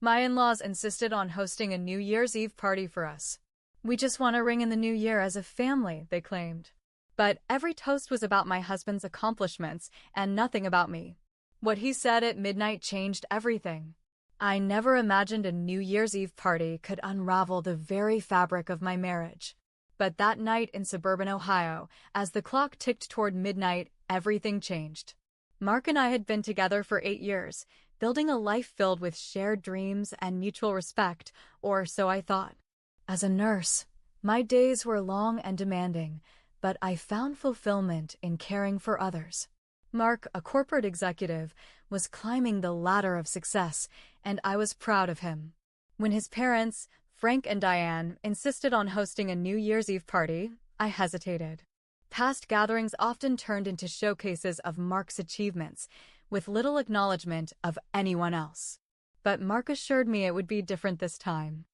My in-laws insisted on hosting a New Year's Eve party for us. We just want to ring in the new year as a family, they claimed. But every toast was about my husband's accomplishments and nothing about me. What he said at midnight changed everything. I never imagined a New Year's Eve party could unravel the very fabric of my marriage. But that night in suburban Ohio, as the clock ticked toward midnight, everything changed. Mark and I had been together for 8 years, building a life filled with shared dreams and mutual respect, or so I thought. As a nurse, my days were long and demanding, but I found fulfillment in caring for others. Mark, a corporate executive, was climbing the ladder of success, and I was proud of him. When his parents, Frank and Diane, insisted on hosting a New Year's Eve party, I hesitated. Past gatherings often turned into showcases of Mark's achievements, with little acknowledgement of anyone else. But Mark assured me it would be different this time.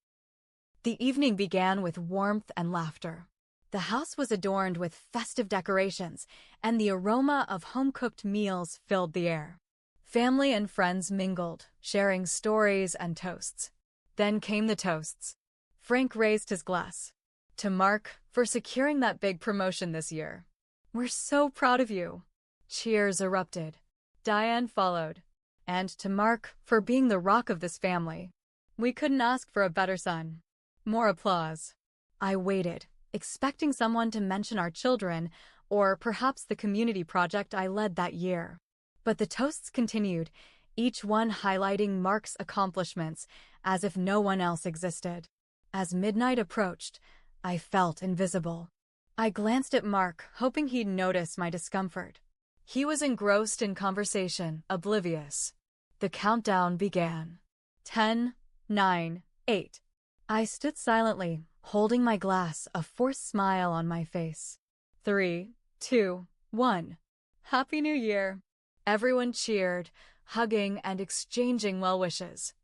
The evening began with warmth and laughter. The house was adorned with festive decorations, and the aroma of home-cooked meals filled the air. Family and friends mingled, sharing stories and toasts. Then came the toasts. Frank raised his glass. To Mark, for securing that big promotion this year. We're so proud of you. Cheers erupted. Diane followed. And to Mark, for being the rock of this family. We couldn't ask for a better son. More applause. I waited, expecting someone to mention our children, or perhaps the community project I led that year. But the toasts continued, each one highlighting Mark's accomplishments, as if no one else existed. As midnight approached, I felt invisible. I glanced at Mark, hoping he'd notice my discomfort. He was engrossed in conversation, oblivious. The countdown began. 10, 9, 8. I stood silently, holding my glass, a forced smile on my face. 3, 2, 1. Happy New Year. Everyone cheered, hugging and exchanging well wishes.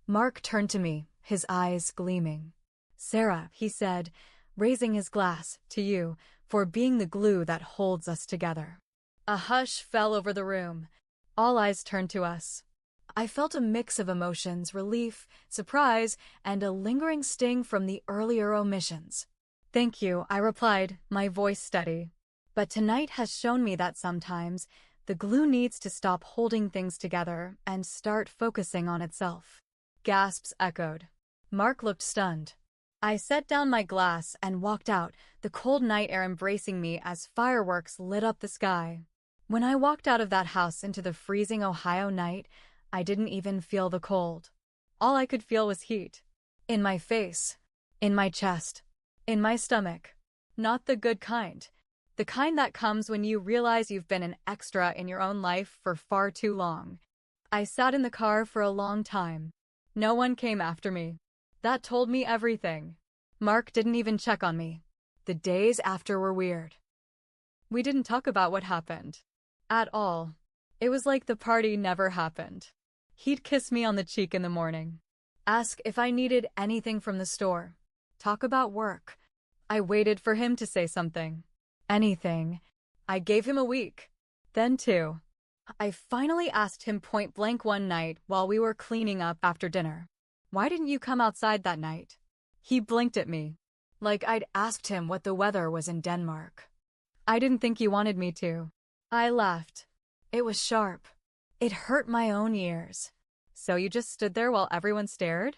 Mark turned to me, his eyes gleaming. Sarah, he said, raising his glass, to you, for being the glue that holds us together. A hush fell over the room. All eyes turned to us. I felt a mix of emotions, relief, surprise, and a lingering sting from the earlier omissions. Thank you, I replied, my voice steady. But tonight has shown me that sometimes the glue needs to stop holding things together and start focusing on itself. Gasps echoed. Mark looked stunned. I set down my glass and walked out, the cold night air embracing me as fireworks lit up the sky. When I walked out of that house into the freezing Ohio night, I didn't even feel the cold. All I could feel was heat. In my face, in my chest, in my stomach. Not the good kind. The kind that comes when you realize you've been an extra in your own life for far too long. I sat in the car for a long time. No one came after me. That told me everything. Mark didn't even check on me. The days after were weird. We didn't talk about what happened. At all. It was like the party never happened. He'd kiss me on the cheek in the morning. Ask if I needed anything from the store. Talk about work. I waited for him to say something. Anything. I gave him a week. Then 2. I finally asked him point blank one night while we were cleaning up after dinner. Why didn't you come outside that night? He blinked at me, like I'd asked him what the weather was in Denmark. I didn't think you wanted me to. I laughed. It was sharp. It hurt my own ears. So you just stood there while everyone stared?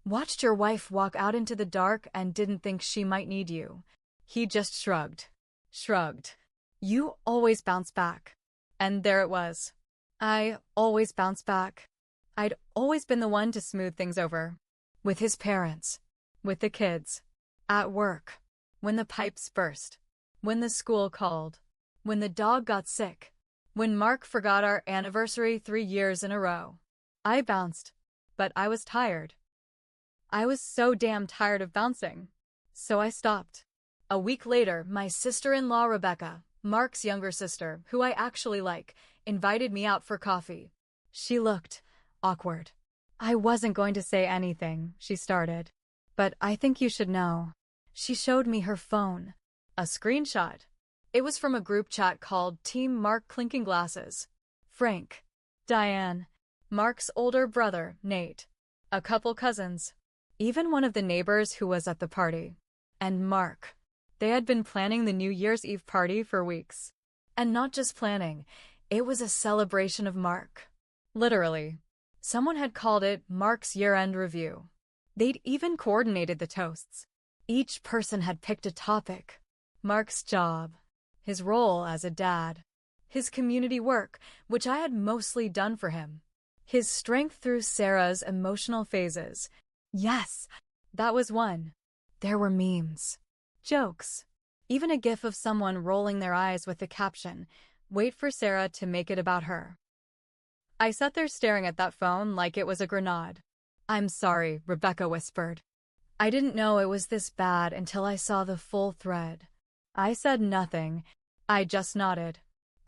Watched your wife walk out into the dark and didn't think she might need you. He just shrugged. Shrugged. You always bounce back. And there it was. I always bounce back. I'd always been the one to smooth things over. With his parents. With the kids. At work. When the pipes burst. When the school called. When the dog got sick. When Mark forgot our anniversary 3 years in a row. I bounced. But I was tired. I was so damn tired of bouncing. So I stopped. A week later, my sister-in-law Rebecca, Mark's younger sister, who I actually like, invited me out for coffee. She looked awkward. I wasn't going to say anything, she started. But I think you should know. She showed me her phone. A screenshot. It was from a group chat called Team Mark Clinking Glasses. Frank. Diane. Mark's older brother, Nate. a couple cousins, even one of the neighbors who was at the party. And Mark. They had been planning the New Year's Eve party for weeks. And not just planning, it was a celebration of Mark. Literally. Someone had called it Mark's year-end review. They'd even coordinated the toasts. Each person had picked a topic. Mark's job, his role as a dad, his community work, which I had mostly done for him, his strength through Sarah's emotional phases. Yes, that was one. There were memes, jokes, even a gif of someone rolling their eyes with the caption, "Wait for Sarah to make it about her." I sat there staring at that phone like it was a grenade. "I'm sorry," Rebecca whispered. I didn't know it was this bad until I saw the full thread. I said nothing. I just nodded.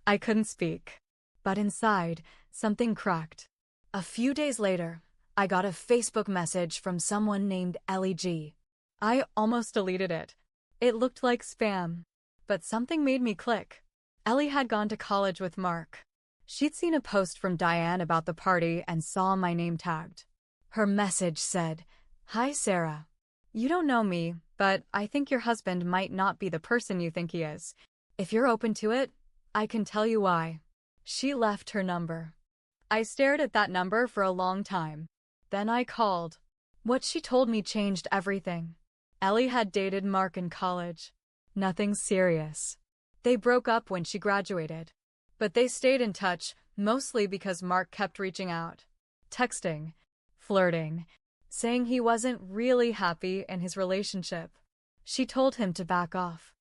I couldn't speak. But inside, something cracked. A few days later, I got a Facebook message from someone named Ellie G. I almost deleted it. It looked like spam. But something made me click. Ellie had gone to college with Mark. She'd seen a post from Diane about the party and saw my name tagged. Her message said, "Hi, Sarah. You don't know me, but I think your husband might not be the person you think he is. If you're open to it, I can tell you why." She left her number. I stared at that number for a long time. Then I called. What she told me changed everything. Ellie had dated Mark in college. Nothing serious. They broke up when she graduated. But they stayed in touch, mostly because Mark kept reaching out. Texting, flirting, saying he wasn't really happy in his relationship. She told him to back off.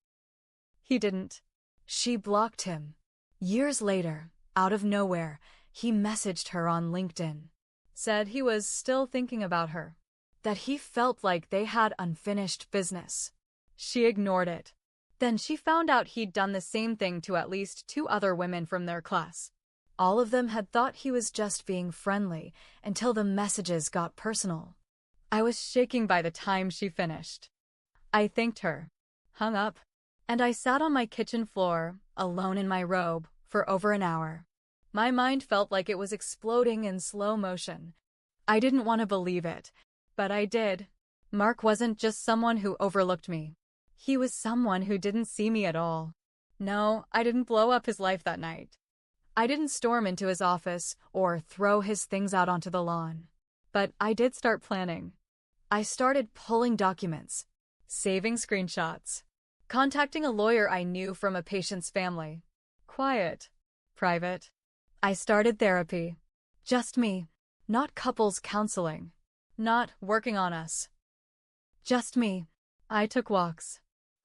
He didn't. She blocked him. Years later, out of nowhere, he messaged her on LinkedIn. Said he was still thinking about her. That he felt like they had unfinished business. She ignored it. Then she found out he'd done the same thing to at least 2 other women from their class. All of them had thought he was just being friendly until the messages got personal. I was shaking by the time she finished. I thanked her, hung up, and I sat on my kitchen floor, alone in my robe, for over an hour. My mind felt like it was exploding in slow motion. I didn't want to believe it, but I did. Mark wasn't just someone who overlooked me. He was someone who didn't see me at all. No, I didn't blow up his life that night. I didn't storm into his office or throw his things out onto the lawn. But I did start planning. I started pulling documents, saving screenshots, contacting a lawyer I knew from a patient's family. Quiet, private. I started therapy. Just me. Not couples counseling. Not working on us. Just me. I took walks.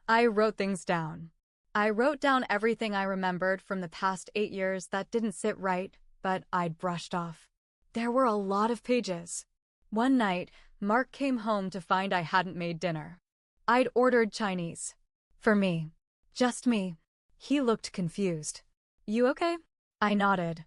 I wrote things down. I wrote down everything I remembered from the past 8 years that didn't sit right, but I'd brushed off. There were a lot of pages. One night, Mark came home to find I hadn't made dinner. I'd ordered Chinese. For me. Just me. He looked confused. "You okay?" I nodded.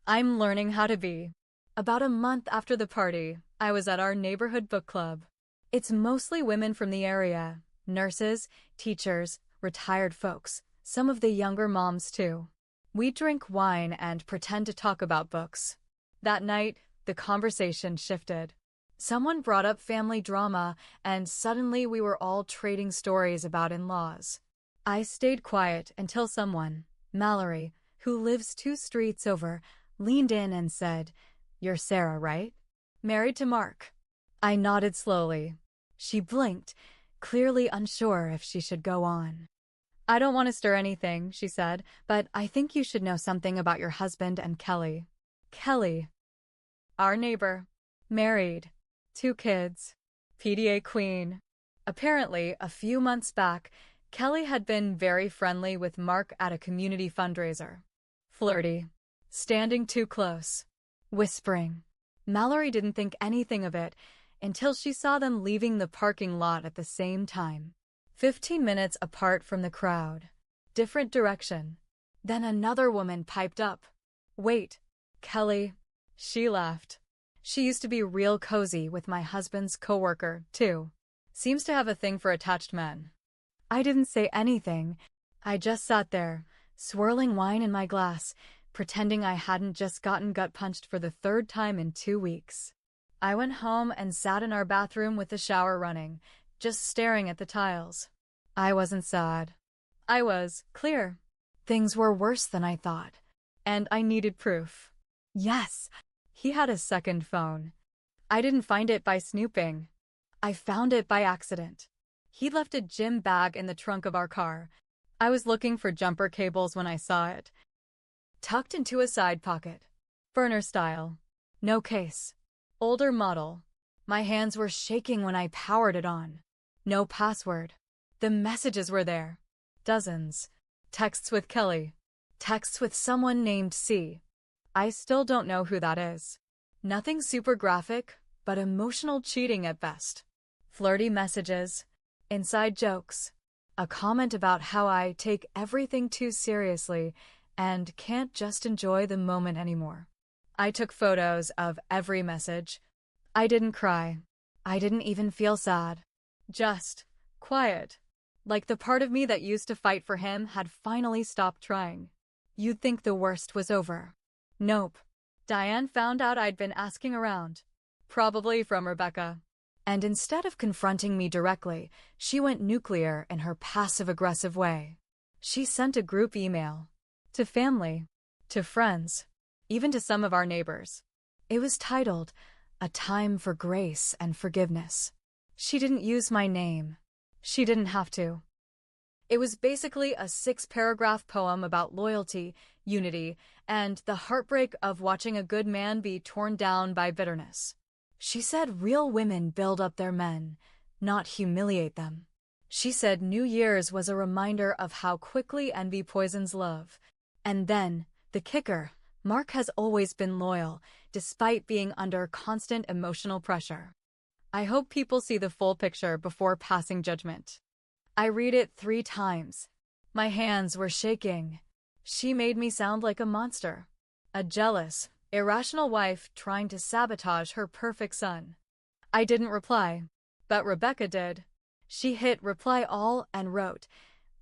"I'm learning how to be." About a month after the party, I was at our neighborhood book club. It's mostly women from the area, nurses, teachers, retired folks, some of the younger moms too. We drink wine and pretend to talk about books. That night, the conversation shifted. Someone brought up family drama, and suddenly we were all trading stories about in-laws. I stayed quiet until someone, Mallory, who lives 2 streets over, leaned in and said, "You're Sarah, right? Married to Mark?" I nodded slowly. She blinked, clearly unsure if she should go on. "I don't want to stir anything," she said, "but I think you should know something about your husband and Kelly." Kelly. Our neighbor. Married. 2 kids. PDA queen. Apparently, a few months back, Kelly had been very friendly with Mark at a community fundraiser. Flirty. Standing too close. Whispering. Mallory didn't think anything of it until she saw them leaving the parking lot at the same time. 15 minutes apart from the crowd. Different direction. Then another woman piped up. "Wait, Kelly." She laughed. She used to be real cozy with my husband's coworker, too. Seems to have a thing for attached men. I didn't say anything. I just sat there, swirling wine in my glass, pretending I hadn't just gotten gut-punched for the 3rd time in 2 weeks. I went home and sat in our bathroom with the shower running, just staring at the tiles. I wasn't sad. I was clear. Things were worse than I thought, and I needed proof. Yes, he had a second phone. I didn't find it by snooping. I found it by accident. He left a gym bag in the trunk of our car. I was looking for jumper cables when I saw it, tucked into a side pocket. Burner style. No case. Older model. My hands were shaking when I powered it on. No password. The messages were there. Dozens. Texts with Kelly. Texts with someone named C. I still don't know who that is. Nothing super graphic, but emotional cheating at best. Flirty messages. Inside jokes. A comment about how I take everything too seriously and can't just enjoy the moment anymore. I took photos of every message. I didn't cry. I didn't even feel sad. Just quiet. Like the part of me that used to fight for him had finally stopped trying. You'd think the worst was over. Nope. Diane found out I'd been asking around. Probably from Rebecca. And instead of confronting me directly, she went nuclear in her passive-aggressive way. She sent a group email. To family. To friends. Even to some of our neighbors. It was titled, A Time for Grace and Forgiveness. She didn't use my name. She didn't have to. It was basically a 6-paragraph poem about loyalty, unity, and the heartbreak of watching a good man be torn down by bitterness. She said real women build up their men, not humiliate them. She said New Year's was a reminder of how quickly envy poisons love. And then, the kicker, Mark has always been loyal, despite being under constant emotional pressure. I hope people see the full picture before passing judgment. I read it 3 times. My hands were shaking. She made me sound like a monster. A jealous, irrational wife trying to sabotage her perfect son. I didn't reply, but Rebecca did. She hit reply all and wrote,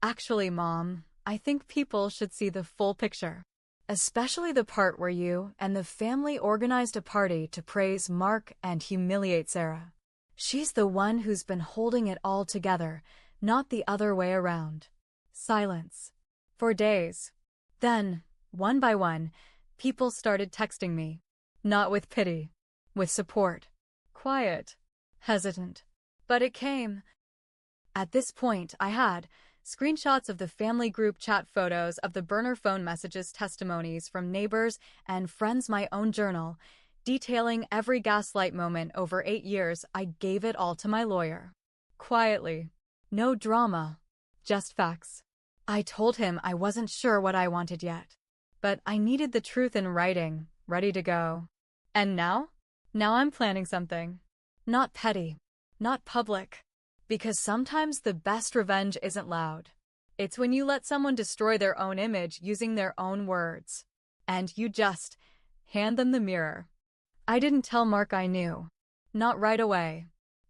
Actually, Mom, I think people should see the full picture. Especially the part where you and the family organized a party to praise Mark and humiliate Sarah. She's the one who's been holding it all together, not the other way around. Silence. For days. Then, one by one, people started texting me. Not with pity. With support. Quiet. Hesitant. But it came. At this point, I had screenshots of the family group chat photos of the burner phone messages, testimonies from neighbors and friends, my own journal, detailing every gaslight moment over 8 years. I gave it all to my lawyer. Quietly. No drama. Just facts. I told him I wasn't sure what I wanted yet. But I needed the truth in writing, ready to go. And now? Now I'm planning something. Not petty. Not public. Because sometimes the best revenge isn't loud. It's when you let someone destroy their own image using their own words. And you just hand them the mirror. I didn't tell Mark I knew. Not right away.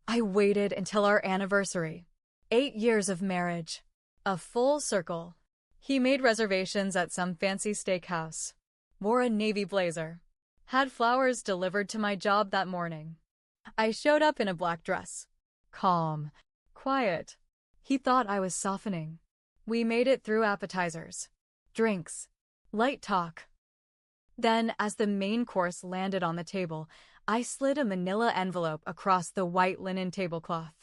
I waited until our anniversary. 8 years of marriage. A full circle. He made reservations at some fancy steakhouse. Wore a navy blazer. Had flowers delivered to my job that morning. I showed up in a black dress. Calm. Quiet. He thought I was softening. We made it through appetizers. Drinks. Light talk. Then, as the main course landed on the table, I slid a manila envelope across the white linen tablecloth.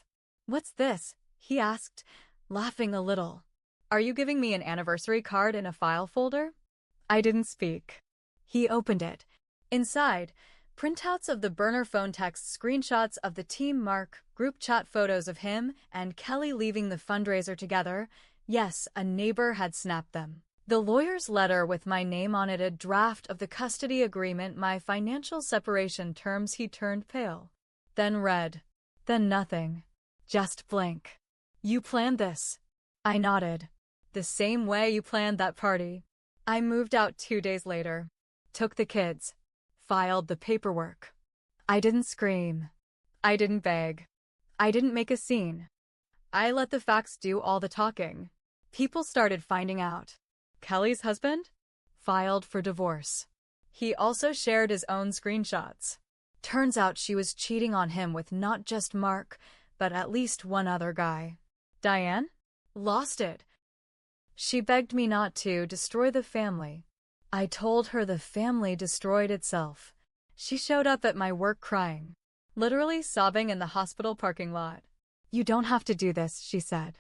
What's this? He asked, laughing a little. Are you giving me an anniversary card in a file folder? I didn't speak. He opened it. Inside, printouts of the burner phone texts, screenshots of the Team Mark group chat photos of him and Kelly leaving the fundraiser together. Yes, a neighbor had snapped them. The lawyer's letter with my name on it, a draft of the custody agreement, my financial separation terms. He turned pale. Then read. Then nothing. Just blank. You planned this? I nodded. The same way you planned that party. I moved out 2 days later. Took the kids. Filed the paperwork. I didn't scream. I didn't beg. I didn't make a scene. I let the facts do all the talking. People started finding out. Kelly's husband? Filed for divorce. He also shared his own screenshots. Turns out she was cheating on him with not just Mark, but at least one other guy. Diane? Lost it. She begged me not to destroy the family. I told her the family destroyed itself. She showed up at my work crying, literally sobbing in the hospital parking lot. You don't have to do this, she said.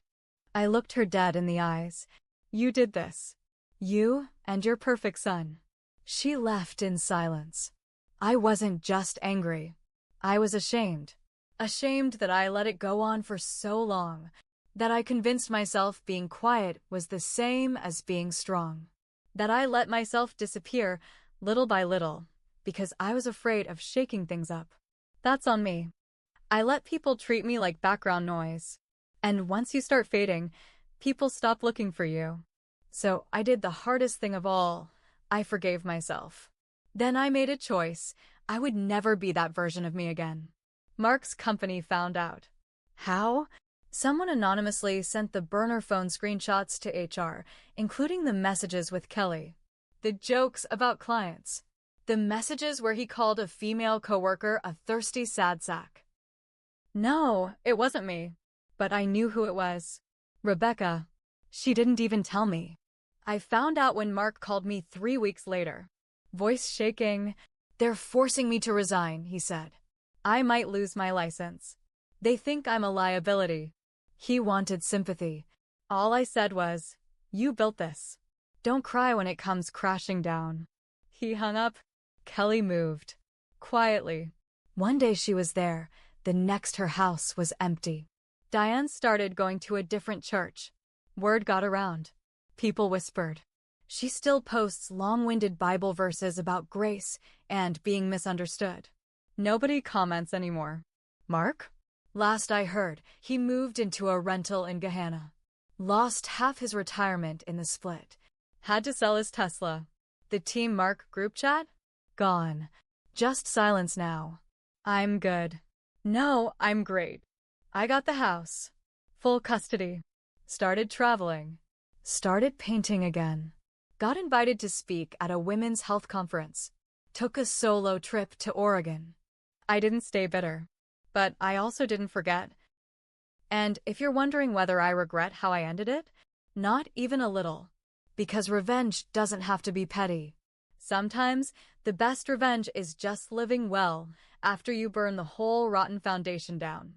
I looked her dead in the eyes. You did this. You and your perfect son. She left in silence. I wasn't just angry. I was ashamed. Ashamed that I let it go on for so long, that I convinced myself being quiet was the same as being strong, that I let myself disappear little by little because I was afraid of shaking things up. That's on me. I let people treat me like background noise. And once you start fading, people stop looking for you. So I did the hardest thing of all. I forgave myself. Then I made a choice. I would never be that version of me again. Mark's company found out. How? Someone anonymously sent the burner phone screenshots to HR, including the messages with Kelly. The jokes about clients. The messages where he called a female coworker a thirsty sad sack. No, it wasn't me. But I knew who it was. Rebecca. She didn't even tell me. I found out when Mark called me 3 weeks later. Voice shaking. They're forcing me to resign, he said. I might lose my license. They think I'm a liability. He wanted sympathy. All I said was, you built this. Don't cry when it comes crashing down. He hung up. Kelly moved. Quietly. One day she was there. The next her house was empty. Diane started going to a different church. Word got around. People whispered. She still posts long-winded Bible verses about grace and being misunderstood. Nobody comments anymore. Mark? Last I heard, he moved into a rental in Gahanna. Lost half his retirement in the split. Had to sell his Tesla. The Team Mark group chat? Gone. Just silence now. I'm good. No, I'm great. I got the house. Full custody. Started traveling. Started painting again. Got invited to speak at a women's health conference. Took a solo trip to Oregon. I didn't stay bitter. But I also didn't forget. And if you're wondering whether I regret how I ended it, not even a little. Because revenge doesn't have to be petty. Sometimes, the best revenge is just living well after you burn the whole rotten foundation down.